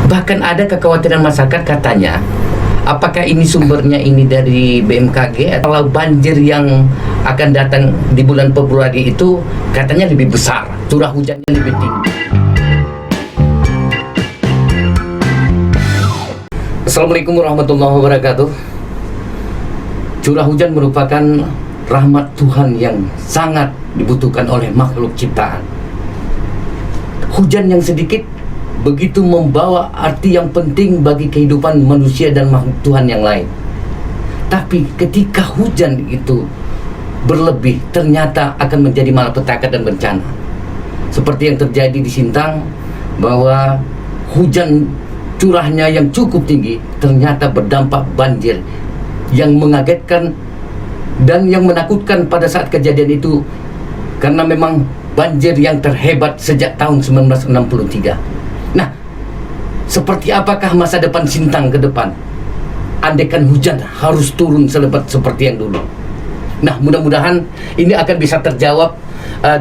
Bahkan ada kekhawatiran masyarakat katanya, apakah ini sumbernya ini dari BMKG atau banjir yang akan datang di bulan Februari itu katanya lebih besar, curah hujannya lebih tinggi. Assalamualaikum warahmatullahi wabarakatuh. Curah hujan merupakan rahmat Tuhan yang sangat dibutuhkan oleh makhluk ciptaan. Hujan yang sedikit begitu membawa arti yang penting bagi kehidupan manusia dan makhluk Tuhan yang lain. Tapi ketika hujan itu berlebih, ternyata akan menjadi malapetaka dan bencana. Seperti yang terjadi di Sintang, bahwa hujan curahnya yang cukup tinggi ternyata berdampak banjir yang mengagetkan dan yang menakutkan pada saat kejadian itu, karena memang banjir yang terhebat sejak tahun 1963. Nah, seperti apakah masa depan Sintang ke depan andaikan hujan harus turun selebat seperti yang dulu? Nah, mudah-mudahan ini akan bisa terjawab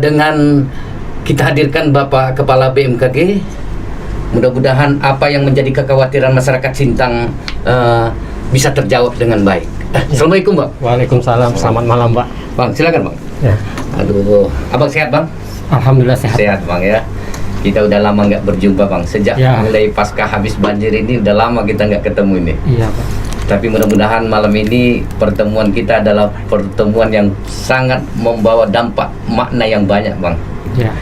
dengan kita hadirkan Bapak Kepala BMKG. Mudah-mudahan apa yang menjadi kekhawatiran masyarakat Sintang bisa terjawab dengan baik. Assalamualaikum, Bang. Waalaikumsalam. Selamat malam, Pak. Bang, silakan, Bang. Ya. Aduh, Abang sehat, Bang? Alhamdulillah sehat. Sehat, Bang, ya. Kita udah lama nggak berjumpa, Bang. Sejak mulai pasca habis banjir ini udah lama kita nggak ketemu ini. Iya, Pak. Tapi mudah-mudahan malam ini pertemuan kita adalah pertemuan yang sangat membawa dampak makna yang banyak, Bang. Ya.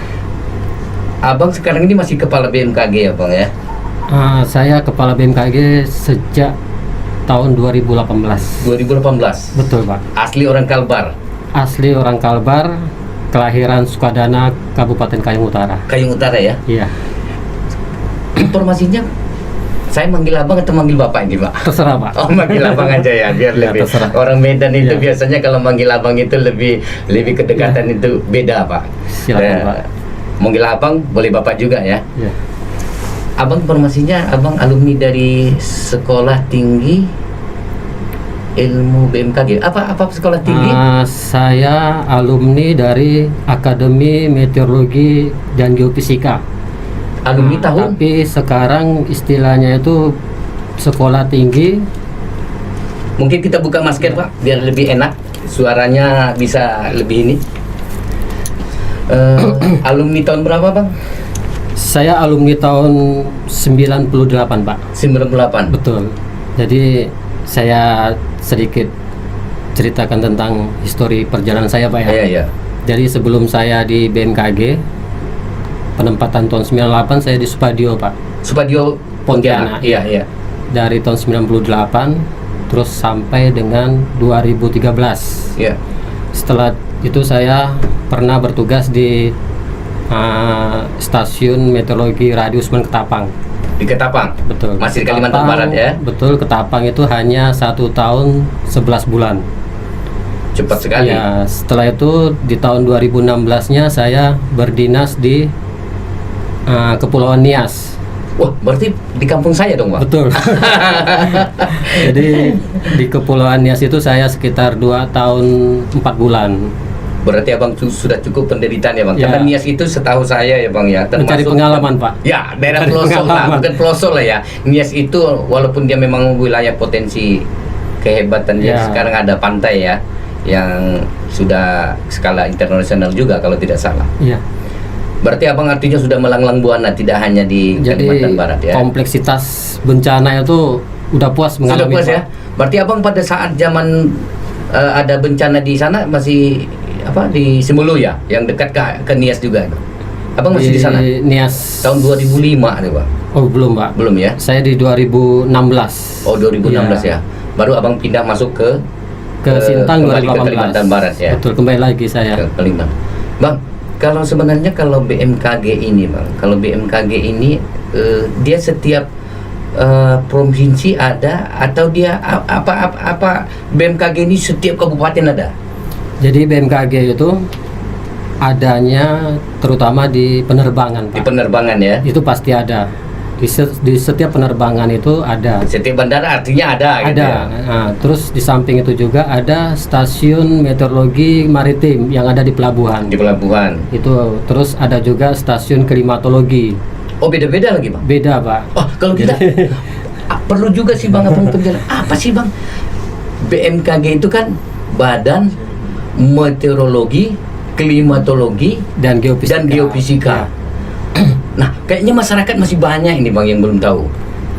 Abang sekarang ini masih Kepala BMKG ya, Bang, ya? Saya Kepala BMKG sejak tahun 2018. 2018? Betul, Pak. Asli orang Kalbar? Asli orang Kalbar, kelahiran Sukadana, Kabupaten Kayong Utara. Kayong Utara ya? Iya. Informasinya, saya manggil Abang atau manggil Bapak ini, Pak? Terserah, Pak. Oh, manggil Abang aja ya, biar Ya, lebih. terserah. Orang Medan itu Ya. biasanya kalau manggil Abang itu lebih kedekatan itu beda, Pak. Silakan, Pak. Manggil Abang, boleh Bapak juga ya? Ya. Abang informasinya, Abang alumni dari Sekolah Tinggi Ilmu BMKG. Apa sekolah tinggi? Saya alumni dari Akademi Meteorologi dan Geofisika. Alumni tahun? Tapi sekarang istilahnya itu sekolah tinggi. Mungkin kita buka masker, Pak, biar lebih enak. Suaranya bisa lebih ini. Alumni tahun berapa, Bang? Saya alumni tahun 98, Pak. 98. Betul. Jadi saya sedikit ceritakan tentang histori perjalanan saya, Pak, ya. Iya, iya. Jadi sebelum saya di BMKG, penempatan tahun 98 saya di Supadio, Pak. Supadio Pontianak. Iya, iya. Dari tahun 98 terus sampai dengan 2013. Iya. Setelah itu saya pernah bertugas di stasiun meteorologi Radio Semen Ketapang. Di Ketapang. Betul. Masih di Kalimantan Barat ya. Betul, Ketapang itu hanya 1 tahun 11 bulan. Cepat sekali. Ya, setelah itu di tahun 2016-nya saya berdinas di Kepulauan Nias. Wah, berarti di kampung saya dong, Bang. Betul. Jadi di Kepulauan Nias itu saya sekitar 2 tahun 4 bulan. Berarti Abang sudah cukup penderitaan ya, Bang. Ya. Karena Nias itu setahu saya ya, Bang, ya, Mencari pengalaman, Pak. Ya, daerah Mencari pelosok lah, pengalaman. bukan pelosok lah ya. Nias itu walaupun dia memang wilayah potensi kehebatan dia, Ya. sekarang ada pantai ya yang sudah skala internasional juga kalau tidak salah. Iya. Berarti Abang artinya sudah melanglang buana, tidak hanya di Jadi Kalimantan Barat ya. kompleksitas bencana itu udah puas Sudah mengalami, puas Pak. ya. Berarti Abang pada saat zaman ada bencana di sana masih di Simulu ya, yang dekat ke Nias juga. Abang masih di sana? Nias Tahun 2005 nih, Bang. Oh, belum, Pak. Belum ya? Saya di 2016. Oh, 2016 ya. Baru Abang pindah masuk ke Sintang kembali ke 2018. Kalimantan Barat ya. Betul, kembali lagi saya. Ke Kalimantan. Bang, kalau sebenarnya kalau BMKG ini, Bang, dia setiap provinsi ada atau dia apa BMKG ini setiap kabupaten ada? Jadi BMKG itu adanya terutama di penerbangan, Pak. Di penerbangan ya. Itu pasti ada. Di setiap penerbangan itu ada. Setiap bandara artinya ada gitu Ada. ya. Nah, terus di samping itu juga ada stasiun meteorologi maritim yang ada di pelabuhan. Di pelabuhan. Itu terus ada juga stasiun klimatologi. Oh, beda-beda lagi, Bang. Beda, Pak. Oh, kalau kita perlu juga sih Bang abang penjelasan. Apa sih Bang? BMKG itu kan Badan Meteorologi, Klimatologi Dan geofisika. Geofisika. Ya. Nah, kayaknya masyarakat masih banyak ini Bang yang belum tahu.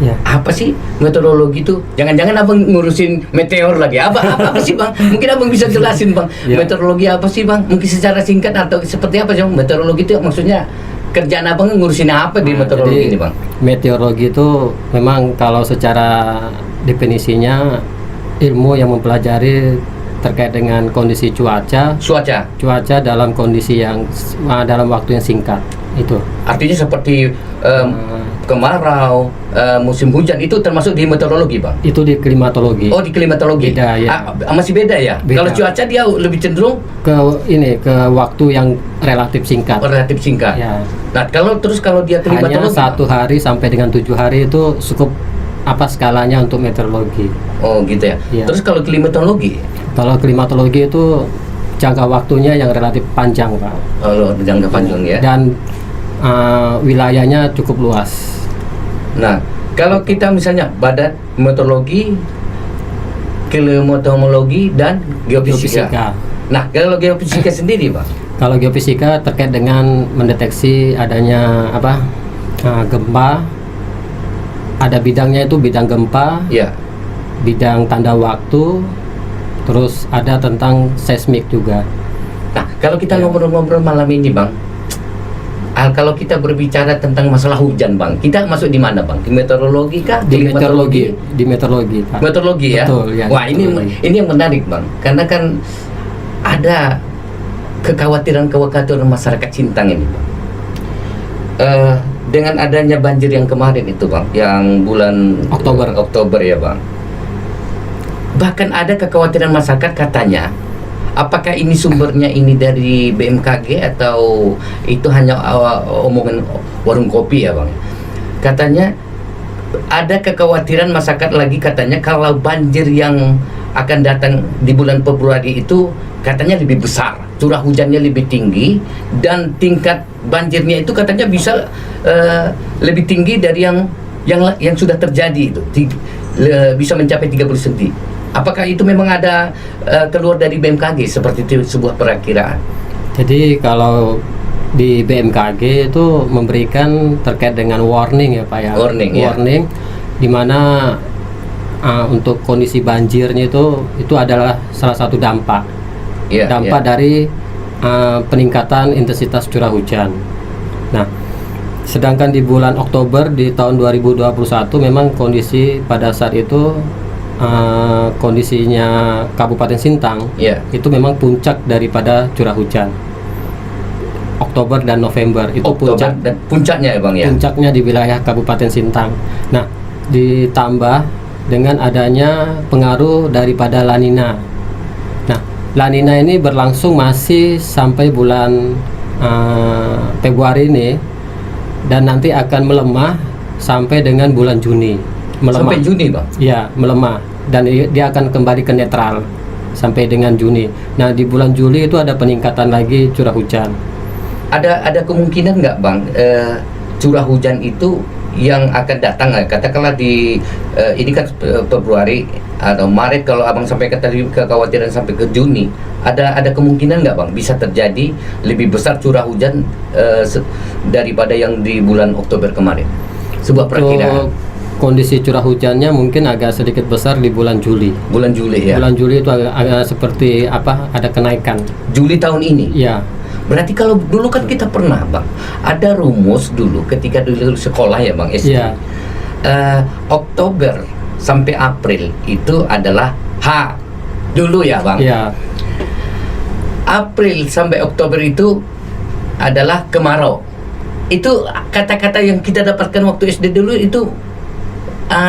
Ya. Apa sih meteorologi itu? Jangan-jangan abang ngurusin meteor lagi? Apa sih Bang? Mungkin abang bisa jelasin Bang. Ya. Meteorologi apa sih Bang? Mungkin secara singkat atau seperti apa sih Bang? Meteorologi itu maksudnya kerjaan abang ngurusin apa di meteorologi Jadi, ini Bang? meteorologi itu memang kalau secara definisinya ilmu yang mempelajari terkait dengan kondisi cuaca dalam kondisi yang dalam waktu yang singkat itu. Artinya seperti kemarau, musim hujan itu termasuk di meteorologi Bang? Itu di klimatologi. Oh, di klimatologi. Beda, ya. Masih beda ya? Beda. Kalau cuaca dia lebih cenderung ke waktu yang relatif singkat. relatif singkat. Ya. Nah, kalau dia Hanya klimatologi 1 hari sampai dengan 7 hari itu cukup apa skalanya untuk meteorologi. Oh, gitu ya. Ya. Terus kalau klimatologi? Kalau klimatologi itu jangka waktunya yang relatif panjang, Pak. Kalau jangka panjang ya. Dan wilayahnya cukup luas. Nah, kalau kita misalnya Badan Meteorologi, Klimatologi dan Geofisika. Nah, kalau geofisika sendiri, Bang? Kalau geofisika terkait dengan mendeteksi adanya gempa. Ada bidangnya itu bidang gempa, Ya. bidang tanda waktu, terus ada tentang seismik juga. Nah, kalau kita Ya. ngobrol-ngobrol malam ini, Bang, kalau kita berbicara tentang masalah hujan, Bang, kita masuk di mana, Bang? Di meteorologi kah? Di klimatologi? meteorologi, Pak. Meteorologi ya. Betul, ya, Wah, meteorologi. ini yang menarik, Bang. Karena kan ada kekhawatiran masyarakat Sintang ini, Bang. Dengan adanya banjir yang kemarin itu, Bang, yang bulan Oktober ya, Bang. Bahkan ada kekhawatiran masyarakat katanya, apakah ini sumbernya ini dari BMKG atau itu hanya omongan warung kopi ya, Bang? Katanya ada kekhawatiran masyarakat lagi katanya kalau banjir yang akan datang di bulan Februari itu katanya lebih besar, curah hujannya lebih tinggi dan tingkat banjirnya itu katanya bisa lebih tinggi dari yang sudah terjadi itu, bisa mencapai 30 cm. Apakah itu memang ada keluar dari BMKG seperti itu sebuah perakiraan? Jadi kalau di BMKG itu memberikan terkait dengan warning ya, Pak ya. Warning di mana untuk kondisi banjirnya itu adalah salah satu dampak. Dampak dari peningkatan intensitas curah hujan. Nah, sedangkan di bulan Oktober di tahun 2021 memang kondisi pada saat itu kondisinya Kabupaten Sintang itu memang puncak daripada curah hujan. Oktober dan November itu puncaknya ya, Bang ya. Puncaknya di wilayah Kabupaten Sintang. Nah, ditambah dengan adanya pengaruh daripada La Nina. Nah, La Nina ini berlangsung masih sampai bulan Februari ini dan nanti akan melemah sampai dengan bulan Juni. Sampai Juni, Bang? Ya, melemah dan dia akan kembali ke netral sampai dengan Juni. Nah, di bulan Juli itu ada peningkatan lagi curah hujan. Ada kemungkinan nggak, Bang, curah hujan itu yang akan datang, katakanlah di ini kan Februari atau Maret, kalau abang sampaikan tadi kekhawatiran sampai ke Juni, ada kemungkinan nggak, Bang, bisa terjadi lebih besar curah hujan daripada yang di bulan Oktober kemarin? Sebuah perakiraan. Kondisi curah hujannya mungkin agak sedikit besar di bulan Juli. Bulan Juli ya. Bulan Juli itu agak seperti ada kenaikan. Juli tahun ini. Ya. Berarti kalau dulu kan kita pernah, Bang, ada rumus dulu ketika dulu sekolah ya, Bang, SD. Ya. Oktober sampai April itu adalah H dulu ya, Bang. Ya. April sampai Oktober itu adalah kemarau. Itu kata-kata yang kita dapatkan waktu SD dulu itu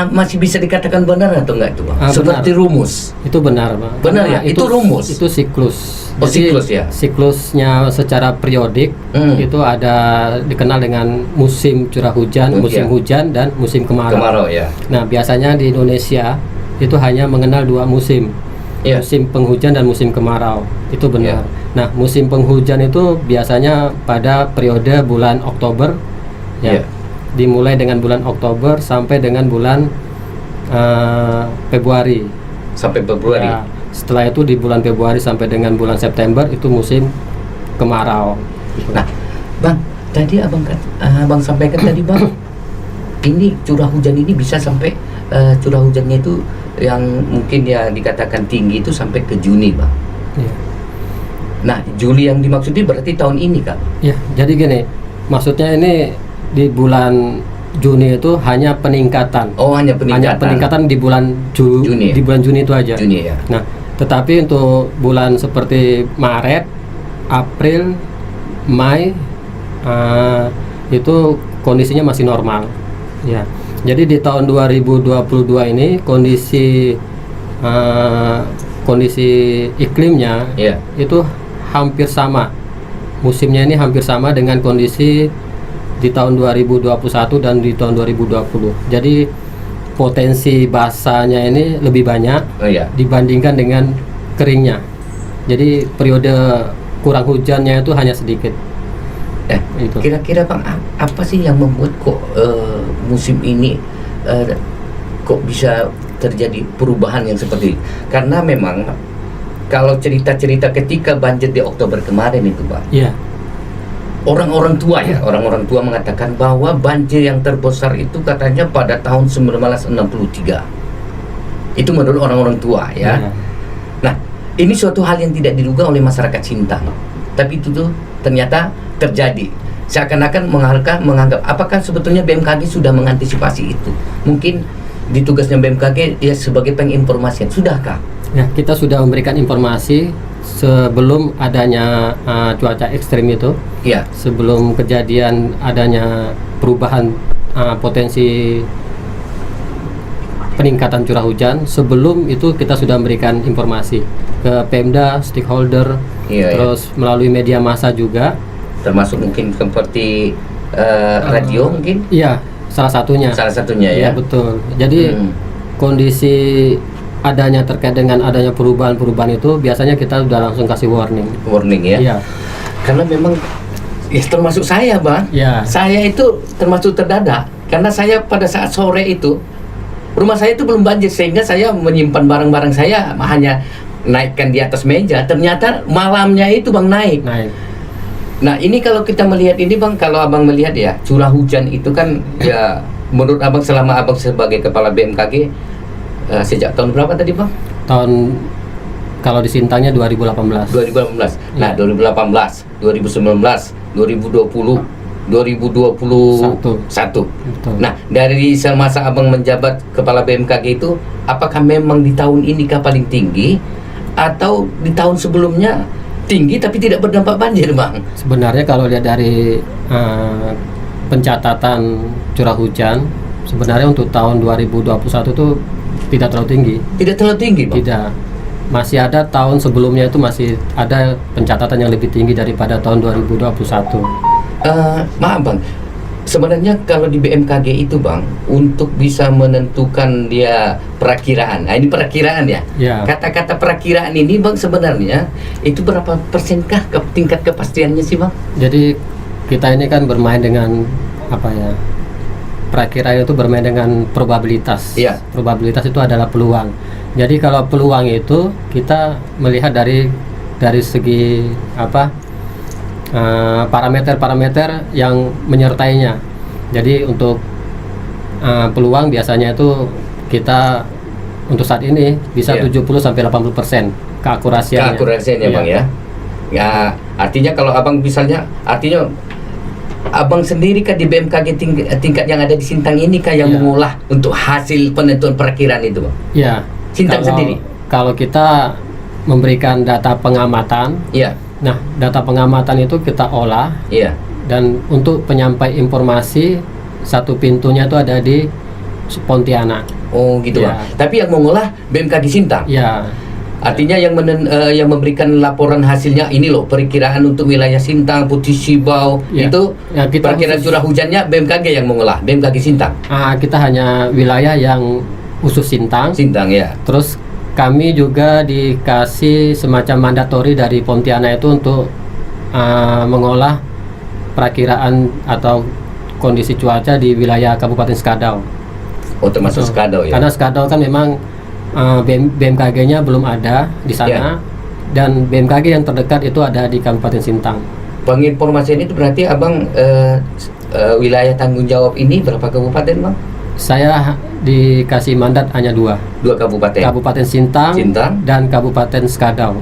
masih bisa dikatakan benar atau enggak itu, Bang? Seperti benar. Rumus. Itu benar, Bang. Benar ya? Itu rumus. Itu siklus. Oh, jadi, siklus ya. Siklusnya secara periodik itu ada dikenal dengan musim curah hujan, musim hujan dan musim kemarau. Kemarau ya. Nah, biasanya di Indonesia itu hanya mengenal 2 musim. Musim penghujan dan musim kemarau. Itu benar. Nah, musim penghujan itu biasanya pada periode bulan Oktober dimulai dengan bulan Oktober sampai dengan bulan Februari. Sampai Februari. Ya, setelah itu di bulan Februari sampai dengan bulan September itu musim kemarau. Nah, Bang, tadi abang sampaikan tadi, Bang, ini curah hujan ini bisa sampai curah hujannya itu yang mungkin ya dikatakan tinggi itu sampai ke Juni, Bang. Ya. Nah, Juli yang dimaksudnya berarti tahun ini, Kak? Ya, jadi gini, maksudnya ini di bulan Juni itu hanya peningkatan. Oh, hanya peningkatan. Hanya peningkatan di bulan Juni. Di bulan Juni itu aja. Juni ya. Nah, tetapi untuk bulan seperti Maret, April, Mei itu kondisinya masih normal. Ya. Jadi di tahun 2022 ini kondisi iklimnya itu hampir sama. Musimnya ini hampir sama dengan kondisi di tahun 2021 dan di tahun 2020. Jadi potensi basahnya ini lebih banyak dibandingkan dengan keringnya. Jadi periode kurang hujannya itu hanya sedikit. Itu. Kira-kira Bang, apa sih yang membuat kok musim ini kok bisa terjadi perubahan yang seperti ini? Karena memang kalau cerita-cerita ketika banjir di Oktober kemarin itu, Bang. Iya. Orang-orang tua mengatakan bahwa banjir yang terbesar itu katanya pada tahun 1963. Itu menurut orang-orang tua ya. Nah, ini suatu hal yang tidak diduga oleh masyarakat Sintang. Tapi itu tuh ternyata terjadi. Seakan-akan menganggap apakah sebetulnya BMKG sudah mengantisipasi itu? Mungkin di tugasnya BMKG ya sebagai penginformasian. Sudahkah? Ya, kita sudah memberikan informasi sebelum adanya cuaca ekstrim itu, sebelum kejadian adanya perubahan potensi peningkatan curah hujan, sebelum itu kita sudah memberikan informasi ke Pemda, stakeholder, terus melalui media massa juga, termasuk mungkin seperti radio mungkin? Iya, salah satunya ya. Betul. Jadi kondisi adanya terkait dengan adanya perubahan-perubahan itu biasanya kita udah langsung kasih warning ya. Iya. Karena memang ya termasuk saya, Bang. Ya. Saya itu termasuk terdadak karena saya pada saat sore itu rumah saya itu belum banjir sehingga saya menyimpan barang-barang saya hanya naikkan di atas meja. Ternyata malamnya itu Bang naik. Nah, ini kalau kita melihat ini Bang, kalau Abang melihat ya curah hujan itu kan ya menurut Abang selama Abang sebagai kepala BMKG sejak tahun berapa tadi Bang? Kalau di Sintangnya 2018. Nah, 2018, 2019, 2020, 2021. Nah, dari semasa Abang menjabat kepala BMKG itu, apakah memang di tahun ini paling tinggi atau di tahun sebelumnya tinggi tapi tidak berdampak banjir, Bang? Sebenarnya kalau lihat dari pencatatan curah hujan, sebenarnya untuk tahun 2021 itu tidak terlalu tinggi. Tidak terlalu tinggi, Bang? Tidak. Masih ada tahun sebelumnya itu masih ada pencatatan yang lebih tinggi daripada tahun 2021. Maaf Bang, sebenarnya kalau di BMKG itu Bang, untuk bisa menentukan dia perakiraan, nah ini perakiraan ya. Kata-kata perakiraan ini Bang sebenarnya itu berapa persenkah tingkat kepastiannya sih Bang? Jadi kita ini kan bermain dengan apa ya? Perakiraan itu bermain dengan probabilitas. Probabilitas itu adalah peluang. Jadi kalau peluang itu kita melihat dari segi apa parameter-parameter yang menyertainya. Jadi untuk peluang biasanya itu kita untuk saat ini bisa 70-80% keakurasiannya. Keakurasiannya Bang ya. Ya artinya kalau Abang misalnya Abang sendiri kan di BMKG tingkat yang ada di Sintang ini kan yang mengolah untuk hasil penentuan perakiraan itu Bang? Iya. Sintang sendiri? Kalau kita memberikan data pengamatan, nah data pengamatan itu kita olah, dan untuk penyampai informasi satu pintunya itu ada di Pontianak. Oh gitu Bang. Tapi yang mengolah BMKG Sintang? Artinya yang memberikan laporan hasilnya ini loh perkiraan untuk wilayah Sintang, Putih Sibau itu perkiraan curah hujannya BMKG yang mengolah, BMKG Sintang. Kita hanya wilayah yang khusus Sintang. Ya. Terus kami juga dikasih semacam mandatori dari Pontianak itu untuk mengolah perakiraan atau kondisi cuaca di wilayah Kabupaten Skadau. Oh, termasuk Betul. Skadau ya. Karena Skadau kan memang BMKG-nya belum ada di sana, dan BMKG yang terdekat itu ada di Kabupaten Sintang. Penginformasian itu berarti abang wilayah tanggung jawab ini berapa kabupaten bang? Saya dikasih mandat hanya 2 kabupaten. Kabupaten Sintang, dan Kabupaten Skadau.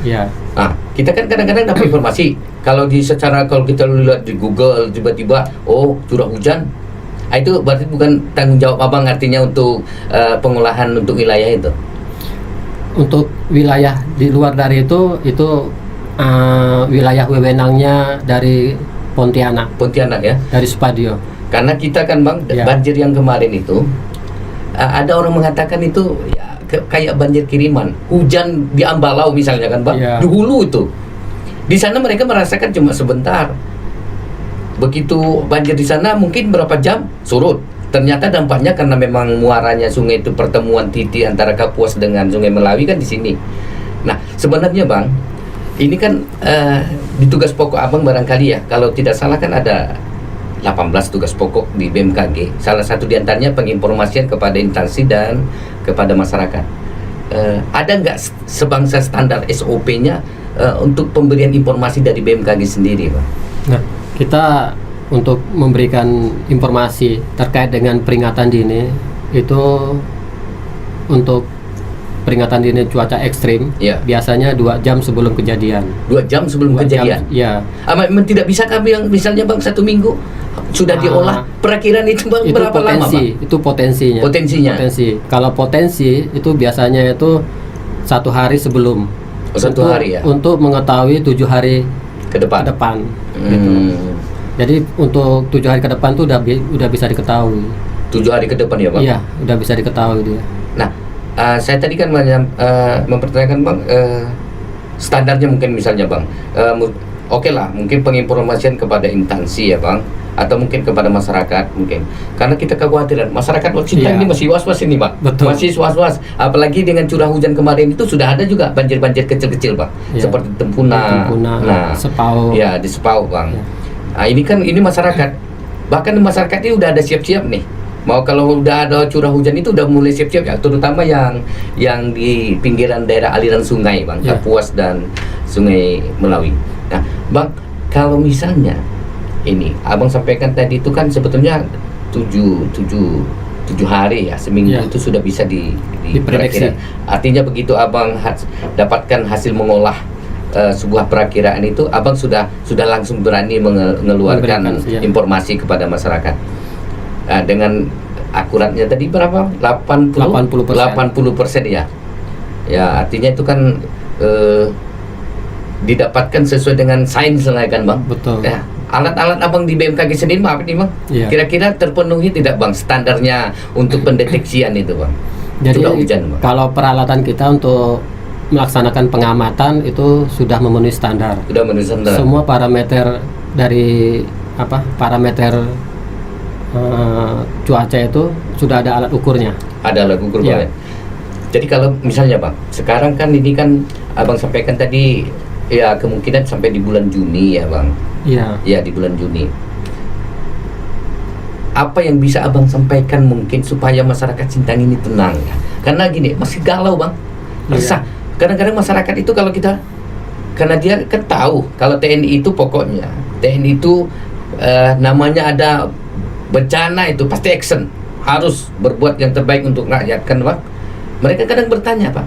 Ya. Ah, kita kan kadang-kadang dapat informasi kalau kita lihat di Google tiba-tiba curah hujan. Itu berarti bukan tanggung jawab abang artinya untuk pengolahan untuk wilayah itu. Untuk wilayah di luar dari itu wilayah wewenangnya dari Pontianak ya, dari Supadio. Karena kita kan bang, banjir yang kemarin itu ada orang mengatakan itu ya, kayak banjir kiriman, hujan di Ambalau misalnya kan bang, di hulu itu, di sana mereka merasakan cuma sebentar. Begitu banjir di sana mungkin berapa jam surut. Ternyata dampaknya karena memang muaranya sungai itu pertemuan titik antara Kapuas dengan Sungai Melawi kan di sini. Nah sebenarnya bang, ini kan di tugas pokok abang barangkali ya, kalau tidak salah kan ada 18 tugas pokok di BMKG. Salah satu diantaranya penginformasian kepada instansi dan kepada masyarakat. Ada nggak sebangsa standar SOP-nya untuk pemberian informasi dari BMKG sendiri, Pak? Nah, kita untuk memberikan informasi terkait dengan peringatan dini itu untuk peringatan dini cuaca ekstrim, biasanya 2 jam sebelum kejadian. 2 jam sebelum kejadian? Ya. Memang tidak bisa kami yang misalnya bang 1 minggu sudah diolah, perakiraan itu bang berapa lama bang? Itu potensinya. Potensi. Kalau potensi itu biasanya itu 1 hari sebelum. 1 hari ya? Untuk mengetahui 7 hari ke depan. Gitu. Jadi untuk 7 hari ke depan tuh udah bisa diketahui. 7 hari ke depan ya bang? Iya, udah bisa diketahui dia. Nah, saya tadi kan mempertanyakan bang, standarnya mungkin misalnya bang, oke lah, mungkin penginformasian kepada instansi ya bang, atau mungkin kepada masyarakat mungkin, karena kita kekhawatiran masyarakat Sintang ini masih was-was ini bang. Betul. Masih was-was, apalagi dengan curah hujan kemarin itu sudah ada juga banjir-banjir kecil-kecil bang, seperti Tempuna, Sepau. Ya di Sepau bang. Nah, ini masyarakat, bahkan masyarakat ini udah ada siap-siap nih. Mau kalau udah ada curah hujan itu udah mulai siap-siap ya, terutama yang di pinggiran daerah aliran sungai bang, Kapuas dan Sungai Melawi. Nah bang, kalau misalnya ini abang sampaikan tadi itu kan sebetulnya 7 hari ya, seminggu itu sudah bisa diprediksi. Artinya begitu abang dapatkan hasil mengolah sebuah perakiraan itu, abang sudah langsung berani mengeluarkan informasi kepada masyarakat. Dengan akuratnya tadi berapa? 80% ya. Ya, artinya itu kan didapatkan sesuai dengan sains lah kan bang. Betul. Ya, alat-alat abang di BMKG sendiri maaf ini bang, kira-kira terpenuhi tidak bang standarnya untuk pendeteksian itu bang? Jadi hujan, bang. Kalau peralatan kita untuk melaksanakan pengamatan itu sudah memenuhi standar. Sudah memenuhi standar. Semua parameter dari parameter cuaca itu sudah ada alat ukurnya. Ada alat ukur bang. Jadi kalau misalnya bang, sekarang kan ini kan abang sampaikan tadi ya kemungkinan sampai di bulan Juni ya bang. Ya di bulan Juni. Apa yang bisa abang sampaikan mungkin supaya masyarakat Sintang ini tenang ya? Karena gini masih galau bang, resah. Kadang-kadang masyarakat itu kalau karena dia kan tahu kalau TNI itu pokoknya TNI itu namanya ada bencana itu pasti action, harus berbuat yang terbaik untuk rakyat kan bang. Mereka kadang bertanya Pak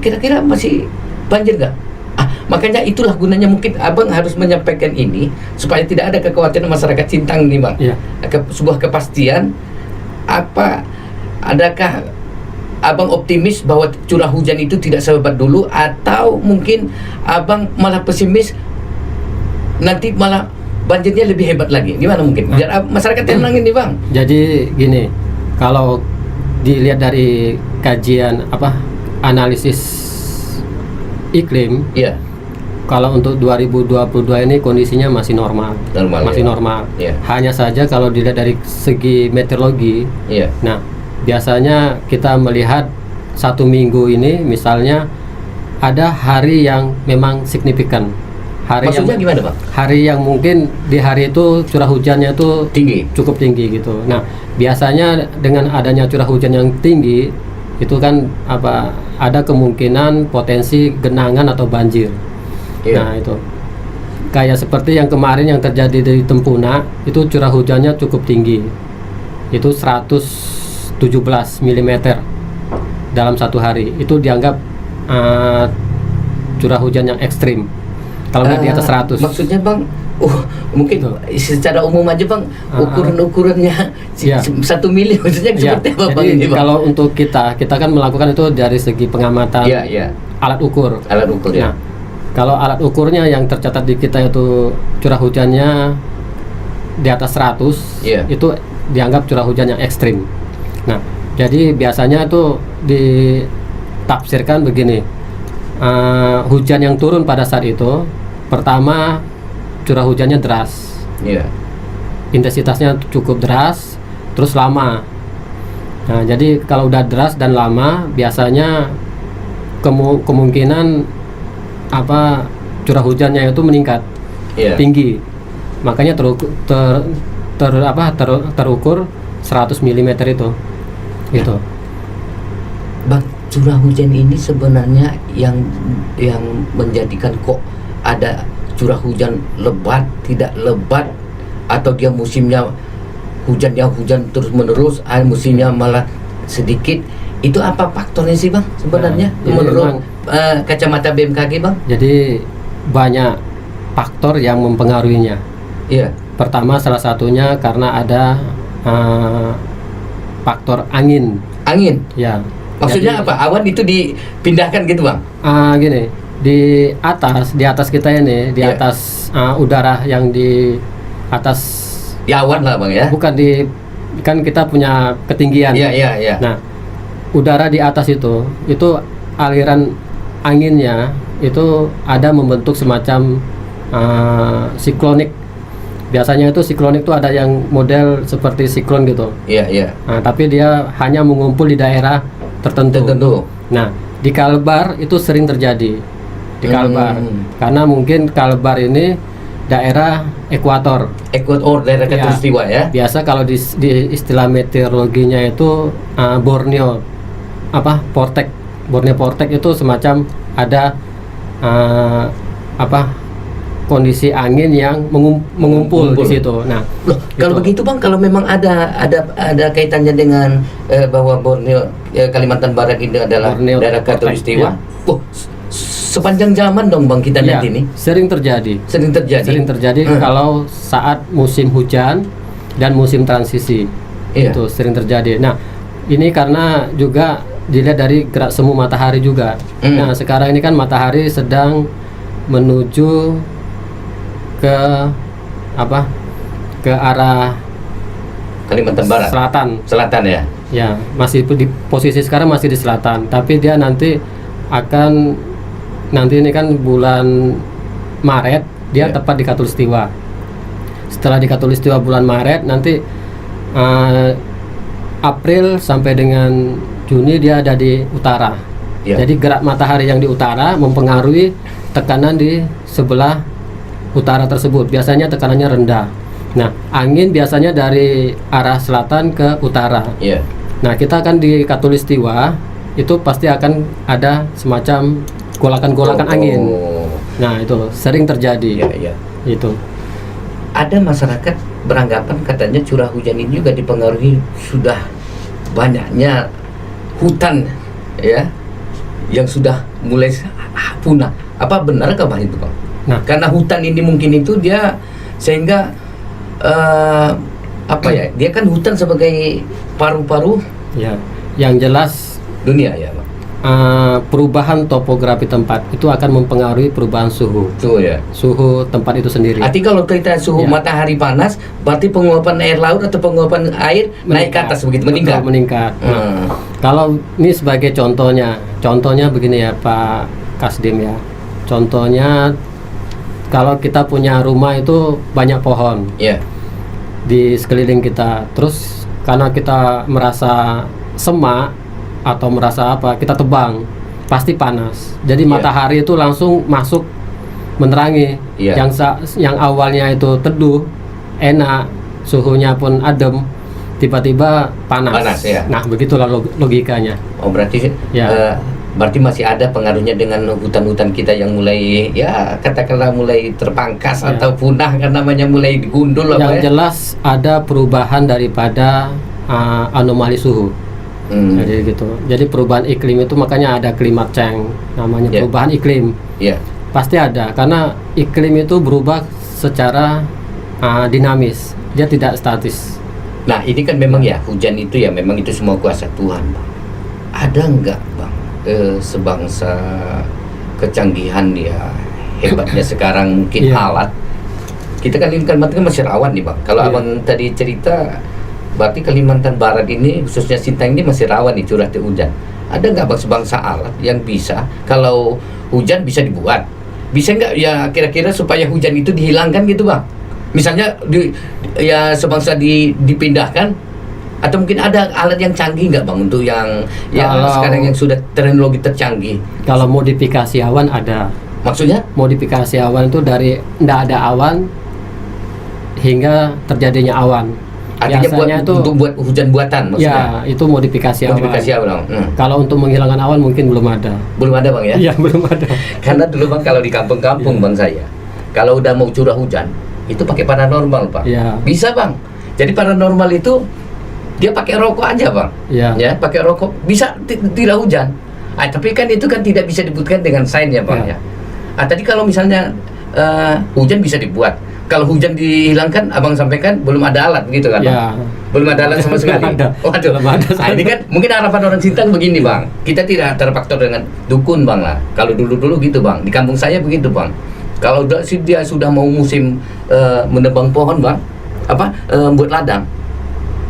kira-kira masih banjir nggak? Makanya itulah gunanya mungkin abang harus menyampaikan ini supaya tidak ada kekhawatiran masyarakat Sintang nih bang. Sebuah kepastian adakah abang optimis bahwa curah hujan itu tidak sehebat dulu, atau mungkin abang malah pesimis nanti malah banjirnya lebih hebat lagi? Gimana mungkin biar masyarakat tenang ini bang? Jadi gini, kalau dilihat dari kajian analisis iklim, kalau untuk 2022 ini kondisinya masih normal. Hanya saja kalau dilihat dari segi meteorologi, nah biasanya kita melihat 1 minggu ini misalnya ada hari yang memang signifikan. Maksudnya gimana Bang? Hari yang mungkin di hari itu curah hujannya itu cukup tinggi gitu. Nah, biasanya dengan adanya curah hujan yang tinggi itu kan ada kemungkinan potensi genangan atau banjir. Nah, itu kayak seperti yang kemarin yang terjadi di Tempuna, itu curah hujannya cukup tinggi. Itu 117 mm dalam satu hari. Itu dianggap curah hujan yang ekstrim. Kalau nggak di atas 100. Maksudnya Bang, mungkin secara umum aja Bang, ukurannya 1 mili maksudnya seperti apa Bang ini Bang? Kalau untuk kita kan melakukan itu dari segi pengamatan alat ukur. Nah, kalau alat ukurnya yang tercatat di kita itu curah hujannya di atas 100, itu dianggap curah hujan yang ekstrim. Nah, jadi biasanya itu ditafsirkan begini, hujan yang turun pada saat itu, pertama curah hujannya deras, intensitasnya cukup deras, terus lama. Nah, jadi kalau udah deras dan lama, biasanya kemungkinan curah hujannya itu meningkat, tinggi. Makanya terukur 100 mm itu. Gitu. Bang, curah hujan ini sebenarnya yang menjadikan kok ada curah hujan lebat, tidak lebat, atau dia musimnya hujan terus menerus, musimnya malah sedikit. Itu apa faktornya sih Bang sebenarnya menurut kacamata BMKG Bang? Jadi banyak faktor yang mempengaruhinya. Pertama, salah satunya karena ada faktor angin. Ya. Maksudnya apa? Awan itu dipindahkan gitu Bang? Gini, di atas kita ini, di atas udara yang di atas. Di awan lah Bang ya? Bukan, kan kita punya ketinggian. Nah, udara di atas itu aliran anginnya itu ada membentuk semacam siklonik. Biasanya itu siklonik itu ada yang model seperti siklon gitu. Nah, tapi dia hanya mengumpul di daerah tertentu. Nah, di Kalbar itu sering terjadi. Di Kalbar. Karena mungkin Kalbar ini daerah ekuator, daerah khatulistiwa ya. Biasa kalau di istilah meteorologinya itu Borneo Vortex itu semacam ada kondisi angin yang mengumpul di situ. Nah, kalau begitu Bang, kalau memang ada kaitannya dengan bahwa Borneo Kalimantan Barat ini adalah daerah khatulistiwa. Sepanjang zaman dong Bang kita lihat ini. Sering terjadi kalau saat musim hujan dan musim transisi. Itu sering terjadi. Nah, ini karena juga dilihat dari gerak semu matahari juga. Nah, sekarang ini kan matahari sedang menuju ke arah Kalimantan Barat, selatan ya. Ya, masih di posisi sekarang masih di selatan, tapi dia nanti ini kan bulan Maret dia tepat di khatulistiwa. Setelah di khatulistiwa bulan Maret, nanti April sampai dengan Juni dia ada di utara. Jadi gerak matahari yang di utara mempengaruhi tekanan di sebelah utara tersebut. Biasanya tekanannya rendah. Nah, angin biasanya dari arah selatan ke utara. Nah, kita akan di khatulistiwa itu pasti akan ada semacam golakan-golakan angin. Nah, itu sering terjadi. Itu. Ada masyarakat beranggapan katanya curah hujan ini juga dipengaruhi sudah banyaknya hutan yang sudah mulai punah. Apa benarkah Bang itu Bang? Nah, karena hutan ini mungkin itu dia sehingga dia kan hutan sebagai paru-paru yang jelas dunia ya Bang. Perubahan topografi tempat itu akan mempengaruhi perubahan suhu tempat itu sendiri. Arti kalau kita suhu matahari panas, berarti penguapan air laut atau penguapan air naik ke atas begitu, meningkat. Nah, kalau ini sebagai contohnya begini ya Pak Kasdim ya. Contohnya kalau kita punya rumah itu banyak pohon di sekeliling kita, terus karena kita merasa semak atau merasa kita tebang, pasti panas. Jadi matahari itu langsung masuk menerangi. Yang awalnya itu teduh, enak, suhunya pun adem, tiba-tiba panas ya. Nah, begitulah logikanya. Oh, berarti berarti masih ada pengaruhnya dengan hutan-hutan kita yang mulai, ya katakanlah mulai terpangkas atau punah, kan namanya mulai digundul. Yang jelas ada perubahan daripada anomali suhu. Jadi gitu. Jadi perubahan iklim itu makanya ada climate change, namanya perubahan iklim. Pasti ada, karena iklim itu berubah secara dinamis, dia tidak statis. Nah, ini kan memang ya, hujan itu ya memang itu semua kuasa Tuhan, Bang. Ada enggak, Bang, sebangsa kecanggihan ya, hebatnya sekarang mungkin alat. Kita kan Kalimantan masih rawan nih, Bang. Kalau Abang tadi cerita, berarti Kalimantan Barat ini, khususnya Sintang ini masih rawan nih curah hujan. Ada nggak, Bang, sebangsa alat yang bisa, kalau hujan bisa dibuat, bisa nggak ya kira-kira supaya hujan itu dihilangkan gitu, Bang? Misalnya sebangsa dipindahkan, atau mungkin ada alat yang canggih nggak, Bang, untuk yang sekarang yang sudah teknologi tercanggih? Kalau modifikasi awan ada. Maksudnya? Modifikasi awan itu dari nggak ada awan hingga terjadinya awan. Artinya untuk buat hujan buatan maksudnya? Ya, itu modifikasi awan. Kalau untuk menghilangkan awan mungkin belum ada. Belum ada, Bang, ya? Iya, belum ada. Karena dulu, Bang, kalau di kampung-kampung, Bang, saya, kalau udah mau curah hujan, itu pakai paranormal, Pak. Bisa, Bang. Jadi paranormal itu dia pakai rokok aja, Bang. Ya, pakai rokok bisa tidak hujan. Tapi kan itu kan tidak bisa dibuktikan dengan sains ya, Bang, ya. Tadi kalau misalnya hujan bisa dibuat. Kalau hujan dihilangkan, Abang sampaikan belum ada alat begitu kan, Bang? Belum ada alat sama sekali. Waduh. Ini kan mungkin harapan orang Sintang begini, Bang. Kita tidak terfaktor dengan dukun, Bang, lah. Kalau dulu-dulu gitu, Bang. Di kampung saya begitu, Bang. Kalau dia sudah mau musim menebang pohon, Bang, buat ladang,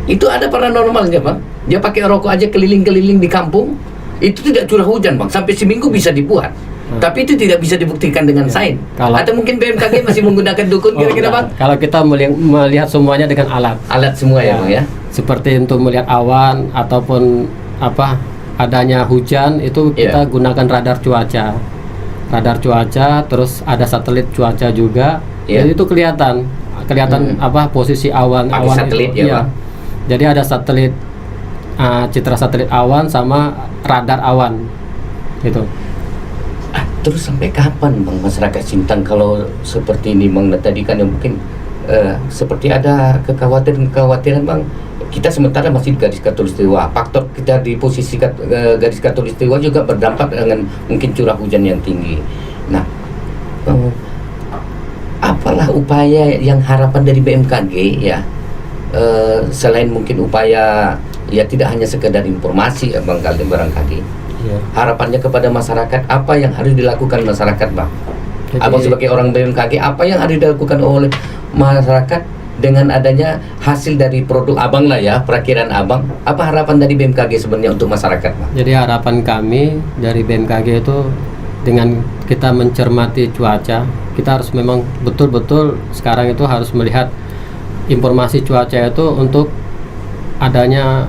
itu ada paranormalnya, Bang. Dia pakai rokok aja keliling-keliling di kampung, itu tidak curah hujan, Bang. Sampai seminggu bisa dibuat. Tapi itu tidak bisa dibuktikan dengan sains. Atau mungkin BMKG masih menggunakan dukun kira-kira, Bang? Kalau kita melihat semuanya dengan alat. Alat semua ya, Bang, ya. Seperti untuk melihat awan ataupun adanya hujan, itu kita gunakan radar cuaca. Radar cuaca, terus ada satelit cuaca juga. Jadi itu kelihatan posisi awan satelit itu. Bang. Jadi ada satelit citra satelit awan sama radar awan. Gitu. Terus sampai kapan, Bang, masyarakat Sintang kalau seperti ini, Bang? Tadi kan mungkin seperti ada kekhawatiran, Bang. Kita sementara masih di garis khatulistiwa. Faktor kita di posisi garis khatulistiwa juga berdampak dengan mungkin curah hujan yang tinggi. Nah, apalah upaya yang harapan dari BMKG ya, selain mungkin upaya ya tidak hanya sekedar informasi, Bang, barangkali. Harapannya kepada masyarakat, apa yang harus dilakukan masyarakat, Bang? Abang sebagai orang BMKG, apa yang harus dilakukan oleh masyarakat dengan adanya hasil dari produk Abang lah ya, perakiraan Abang? Apa harapan dari BMKG sebenarnya untuk masyarakat, Bang? Jadi harapan kami dari BMKG itu dengan kita mencermati cuaca, kita harus memang betul-betul sekarang itu harus melihat informasi cuaca itu untuk adanya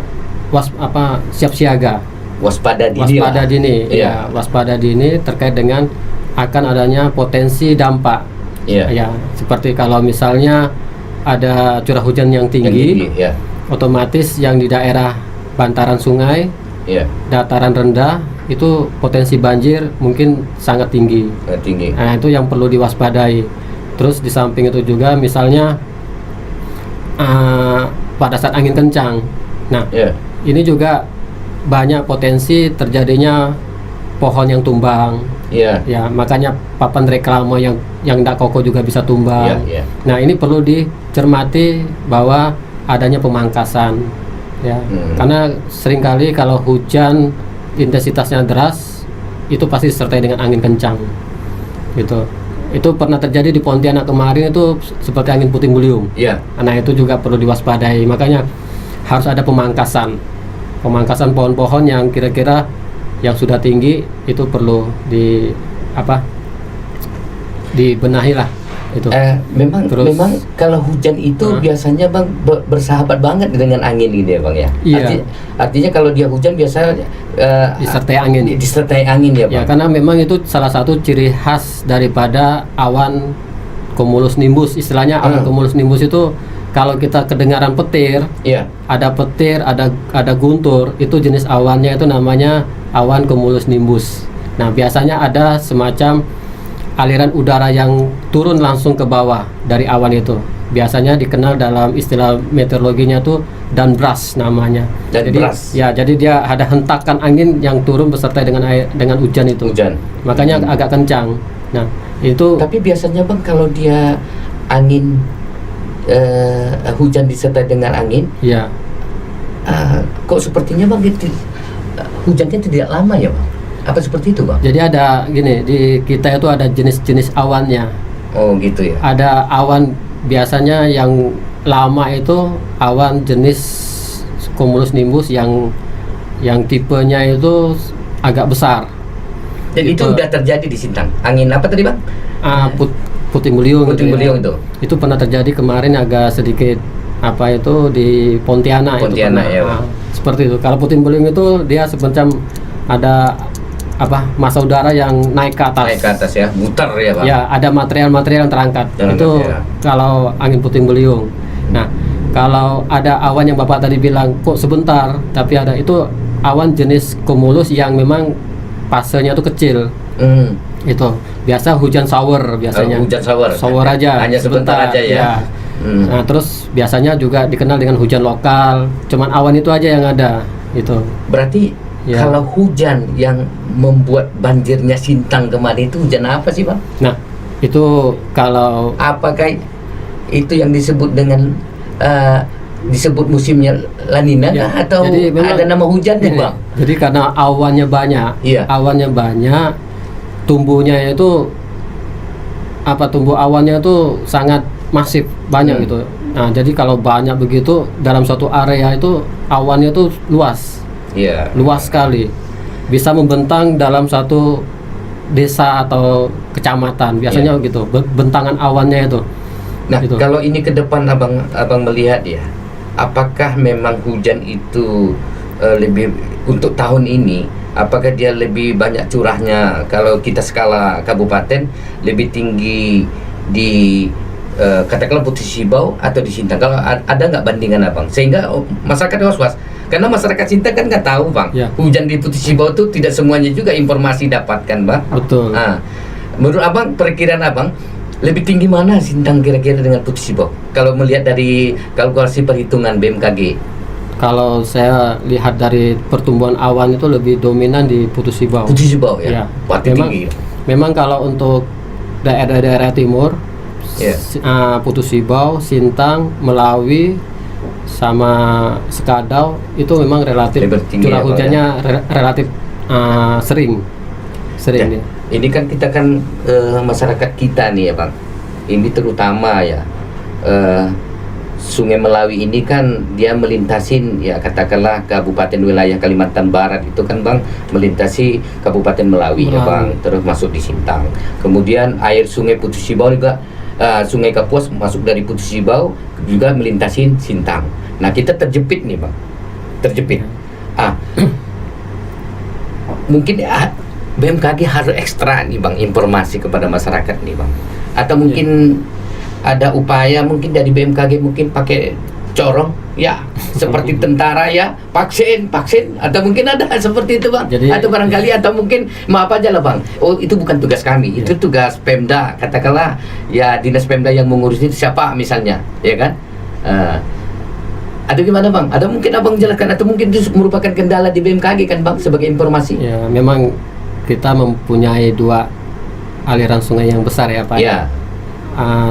siap siaga. Waspada dini waspada dini terkait dengan akan adanya potensi dampak. Ya, seperti kalau misalnya ada curah hujan yang tinggi, otomatis yang di daerah bantaran sungai, dataran rendah itu potensi banjir mungkin sangat tinggi. Nah, itu yang perlu diwaspadai. Terus di samping itu juga misalnya pada saat angin kencang. Nah, ini juga banyak potensi terjadinya pohon yang tumbang. Ya, makanya papan reklame yang tidak kokoh juga bisa tumbang. Nah, ini perlu dicermati bahwa adanya pemangkasan. Ya, karena seringkali kalau hujan intensitasnya deras, itu pasti disertai dengan angin kencang. Gitu. Itu pernah terjadi di Pontianak kemarin, itu seperti angin puting beliung. Nah, itu juga perlu diwaspadai. Makanya harus ada pemangkasan pohon-pohon yang kira-kira yang sudah tinggi, itu perlu dibenahi lah itu. Memang kalau hujan itu biasanya bang bersahabat banget dengan angin gitu ya bang ya. Iya. Artinya kalau dia hujan biasa disertai angin. Disertai angin ya bang. Ya, karena memang itu salah satu ciri khas daripada awan cumulus nimbus. Istilahnya awan cumulus nimbus itu kalau kita kedengaran petir, ada petir, ada guntur, itu jenis awannya itu namanya awan cumulus nimbus. Nah, biasanya ada semacam aliran udara yang turun langsung ke bawah dari awan itu. Biasanya dikenal dalam istilah meteorologinya tuh downburst namanya. Jadi dia ada hentakan angin yang turun beserta dengan hujan itu. Makanya agak kencang. Nah, itu. Tapi biasanya bang kalau dia angin hujan disertai dengan angin, kok sepertinya bang hujannya tidak lama ya bang? Apa seperti itu bang? Jadi ada gini, di kita itu ada jenis-jenis awannya. Oh gitu ya. Ada awan biasanya yang lama itu awan jenis cumulus nimbus yang tipenya itu agak besar. Dan itu udah terjadi di Sintang. Angin apa tadi bang? Puting beliung. Puting beliung itu. Itu pernah terjadi kemarin agak sedikit di Pontianak itu pernah, ya bang. Seperti itu. Kalau puting beliung itu dia semacam ada massa udara yang naik ke atas ya, muter ya bang. Ya, ada material-material yang terangkat. Itu kalau angin puting beliung. Nah, kalau ada awan yang bapak tadi bilang kok sebentar, tapi ada itu awan jenis cumulus yang memang fasenya itu kecil. Itu biasa hujan shower biasanya. Hujan shower aja. Hanya sebentar aja ya. Nah, terus biasanya juga dikenal dengan hujan lokal. Cuman awan itu aja yang ada. Itu. Berarti kalau hujan yang membuat banjirnya Sintang kemarin itu hujan apa sih bang? Nah, itu kalau apakah itu yang disebut dengan disebut musimnya La Nina atau ada nama hujannya bang? Jadi karena awannya banyak, tumbuhnya itu tumbuh awannya itu sangat masif banyak gitu. Nah, jadi kalau banyak begitu dalam suatu area itu awannya itu luas sekali, bisa membentang dalam satu desa atau kecamatan biasanya gitu bentangan awannya itu. Nah, kalau ini ke depan abang melihat ya, apakah memang hujan itu lebih untuk tahun ini, apakah dia lebih banyak curahnya kalau kita skala kabupaten lebih tinggi di katakanlah Putih Sibau atau di Sintang? Kalau ada nggak bandingan abang sehingga masyarakat was-was? Karena masyarakat Sintang kan nggak tahu bang, hujan di Putih Sibau itu tidak semuanya juga informasi dapatkan bang. Betul. Nah, menurut abang, perkiraan abang lebih tinggi mana Sintang kira-kira dengan Putih Sibau? Kalau melihat dari kalkulasi perhitungan BMKG. Kalau saya lihat dari pertumbuhan awan itu lebih dominan di Putih Sibau. Putih Sibau ya. Tinggi. Memang kalau untuk daerah-daerah timur, Putih Sibau, Sintang, Melawi, sama Sekadau itu memang relatif curah hujannya relatif sering. Ya. Ini kan kita masyarakat kita nih ya bang, ini terutama ya Sungai Melawi ini kan dia melintasin ya katakanlah kabupaten wilayah Kalimantan Barat itu kan bang, melintasi Kabupaten Melawi ya bang, terus masuk di Sintang. Kemudian air Sungai Putih Sibau juga Sungai Kapuas masuk dari Putih Sibau juga melintasin Sintang. Nah, kita terjepit nih bang, mungkin BMKG harus ekstra nih bang informasi kepada masyarakat nih bang, atau mungkin ada upaya mungkin dari BMKG mungkin pakai corong ya seperti tentara ya, vaksin atau mungkin ada seperti itu bang. Jadi, atau barangkali atau mungkin maaf aja lah bang, itu bukan tugas kami, itu tugas Pemda, katakanlah ya dinas Pemda yang mengurus itu siapa misalnya ya kan. Ada gimana bang? Ada mungkin abang jelaskan atau mungkin itu merupakan kendala di BMKG kan bang sebagai informasi? Ya, memang kita mempunyai dua aliran sungai yang besar ya pak. Ya.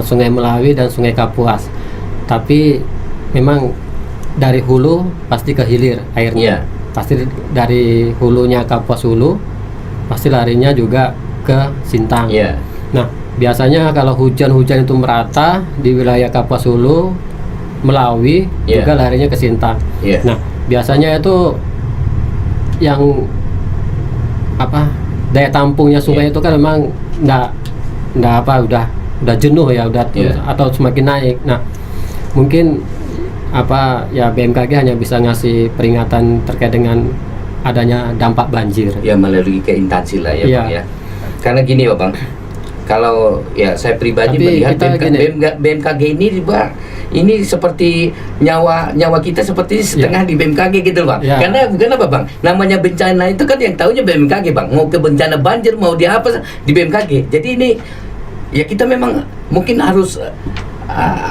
Sungai Melawi dan Sungai Kapuas. Tapi memang dari hulu pasti ke hilir airnya. Pasti dari hulunya Kapuas hulu pasti larinya juga ke Sintang. Nah, biasanya kalau hujan-hujan itu merata di wilayah Kapuas hulu, Melawi juga larinya ke Sintang. Nah, biasanya itu yang daya tampungnya sungai itu kan memang udah udah jenuh ya, udah atau semakin naik. Nah, mungkin BMKG hanya bisa ngasih peringatan terkait dengan adanya dampak banjir. Ya, melalui ke instansi lah ya, Bang ya. Karena gini ya, Bang. Kalau ya saya pribadi melihat BMKG ini, Bang, ini seperti nyawa kita seperti setengah di BMKG gitu, Bang. Karena bukan apa, Bang? Namanya bencana itu kan yang tahunya BMKG, Bang. Mau ke bencana banjir, mau di apa di BMKG. Jadi ini ya kita memang mungkin harus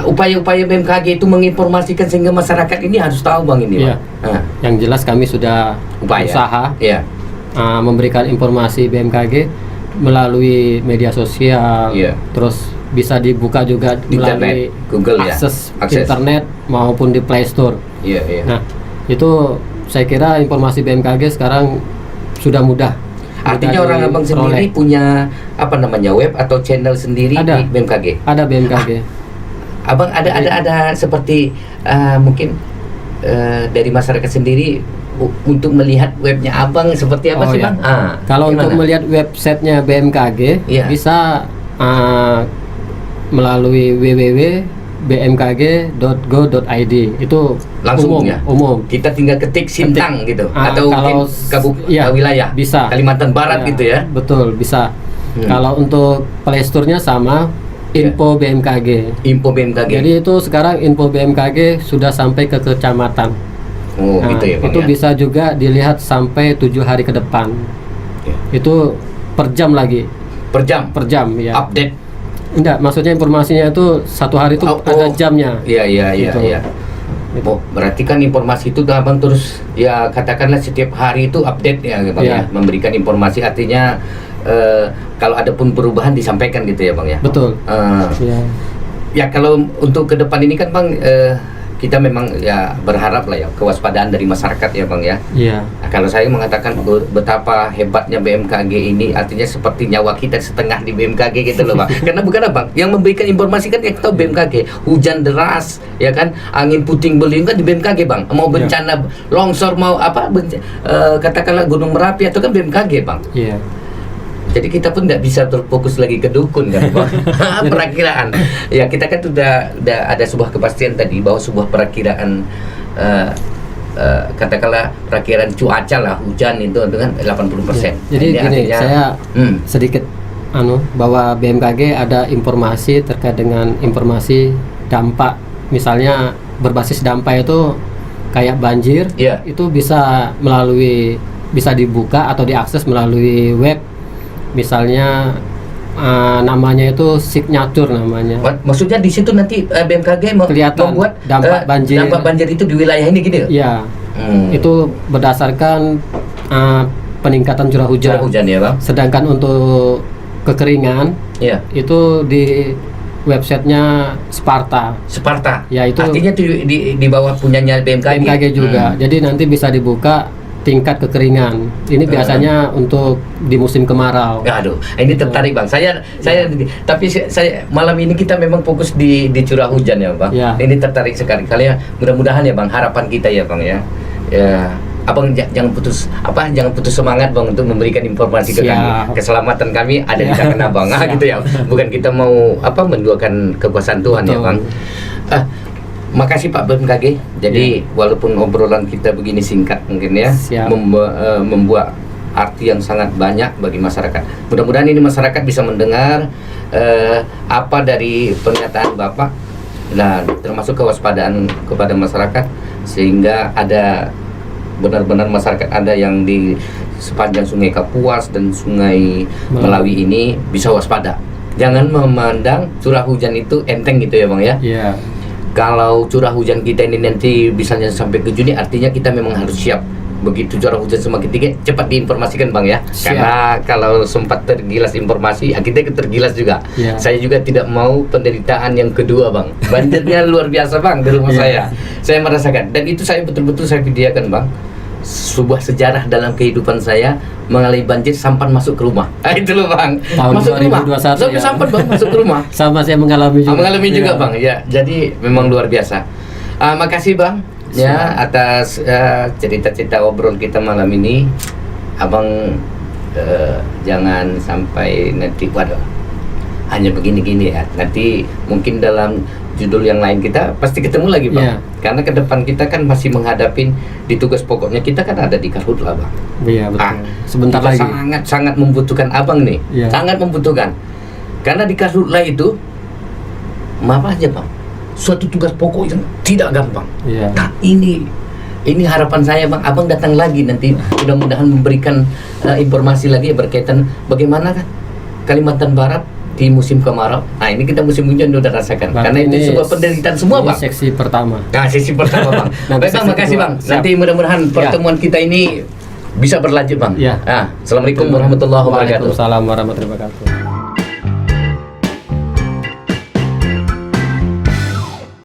upaya-upaya BMKG itu menginformasikan sehingga masyarakat ini harus tahu, Bang, ini, Bang. Yang jelas kami sudah usaha memberikan informasi BMKG melalui media sosial, terus bisa dibuka juga melalui Google, akses internet maupun di Play Store. Nah, itu saya kira informasi BMKG sekarang sudah mudah. Artinya orang Abang sendiri punya web atau channel sendiri di BMKG? Ada BMKG. Abang ada seperti mungkin dari masyarakat sendiri untuk melihat webnya Abang seperti apa sih, Bang? Kalau untuk melihat websitenya BMKG bisa melalui www.bmkg.go.id. Itu langsung umum. Kita tinggal ketik Sintang gitu atau mungkin wilayah bisa Kalimantan Barat gitu ya. Betul, bisa. Kalau untuk Play Store-nya sama Info BMKG. Info BMKG. Jadi itu sekarang info BMKG sudah sampai ke kecamatan. Gitu ya, Bang, itu bisa juga dilihat sampai 7 hari ke depan. Itu per jam lagi. Per jam ya. Update. Enggak, maksudnya informasinya itu 1 hari itu ada jamnya. Iya. Berarti kan informasi itu Abang terus ya katakanlah setiap hari itu update ya, Bang ya. Memberikan informasi, artinya kalau ada pun perubahan disampaikan gitu ya, Bang ya. Betul. Ya kalau untuk ke depan ini kan, Bang, kita memang ya berharap lah ya kewaspadaan dari masyarakat ya, Bang ya. Nah, kalau saya mengatakan betapa hebatnya BMKG ini, artinya seperti nyawa kita setengah di BMKG gitu loh, Bang. Karena bukan Bang yang memberikan informasi kan yang tahu BMKG. Hujan deras ya kan, angin puting beliung kan di BMKG, Bang. Mau bencana longsor, mau katakanlah Gunung Merapi atau kan BMKG, Bang. Jadi kita pun tidak bisa terfokus lagi ke dukun kan, Bang. Perakiraan. Ya kita kan sudah ada sebuah kepastian tadi bahwa sebuah perakiraan katakanlah perakiraan cuaca lah, hujan itu dengan 80%. Jadi gini, saya sedikit bahwa BMKG ada informasi terkait dengan informasi dampak, misalnya berbasis dampak itu kayak banjir, itu bisa dibuka atau diakses melalui web. Misalnya namanya itu signature namanya. Maksudnya di situ nanti BMKG membuat dampak banjir itu di wilayah ini gitu ya? Itu berdasarkan peningkatan curah hujan ya, Bang. Sedangkan untuk kekeringan itu di websitenya Sparta. Ya, itu artinya di bawah punyanya BMKG juga. Jadi nanti bisa dibuka tingkat kekeringan. Ini biasanya untuk di musim kemarau. Ini tertarik, Bang. Tapi saya malam ini kita memang fokus di curah hujan ya, Bang. Ini tertarik sekali. Kalian mudah-mudahan ya, Bang, harapan kita ya, Bang ya. Abang jangan putus semangat, Bang, untuk memberikan informasi ke kami. Keselamatan kami ada di tangan Abang, gitu ya. Bukan kita mau menduakan kekuasaan Tuhan ya, Bang. Makasih Pak BMKG. Jadi walaupun obrolan kita begini singkat mungkin ya, membuat arti yang sangat banyak bagi masyarakat. Mudah-mudahan ini masyarakat bisa mendengar apa dari pernyataan Bapak, dan termasuk kewaspadaan kepada masyarakat, sehingga ada benar-benar masyarakat ada yang di sepanjang Sungai Kapuas dan Sungai Melawi ini bisa waspada. Jangan memandang curah hujan itu enteng gitu ya, Bang ya. Kalau curah hujan kita ini nanti misalnya sampai ke Juni, artinya kita memang harus siap. Begitu curah hujan semakin tinggi, cepat diinformasikan, Bang ya. Karena kalau sempat tergilas informasi, kita tergilas juga. Saya juga tidak mau penderitaan yang kedua, Bang. Banjirnya luar biasa, Bang, di rumah saya. Saya merasakan, dan itu saya betul-betul saya videokan, Bang. Sebuah sejarah dalam kehidupan saya mengalami banjir sampan masuk ke rumah. Itu loh, Bang. Tahun masuk 2021 sampai sampan, Bang, masuk ke rumah. Sama saya mengalami juga. Bang. Ya, jadi memang luar biasa. Makasih, Bang, ya atas cerita-cerita obrol kita malam ini. Abang jangan sampai nanti hanya begini-gini ya. Nanti mungkin dalam judul yang lain kita pasti ketemu lagi Bang. Karena ke depan kita kan masih menghadapin di tugas pokoknya kita kan ada di Karhutla Bang. Iya betul. Sebentar lagi. Sangat membutuhkan Abang nih. Sangat membutuhkan. Karena di Karhutla itu maaf aja Bang, suatu tugas pokok yang tidak gampang. Nah ini harapan saya Bang, Abang datang lagi nanti mudah-mudahan memberikan informasi lagi berkaitan bagaimana kan Kalimantan Barat di musim kemarau. Nah ini kita musim hujan udah rasakan. Karena itu sebuah penderitaan semua Bang. Seksi pertama. Nah sesi pertama Bang. Baik Bang, makasih Bang. Nanti mudah-mudahan pertemuan kita ini bisa berlanjut Bang. Assalamualaikum warahmatullahi wabarakatuh. Waalaikumsalam warahmatullahi wabarakatuh.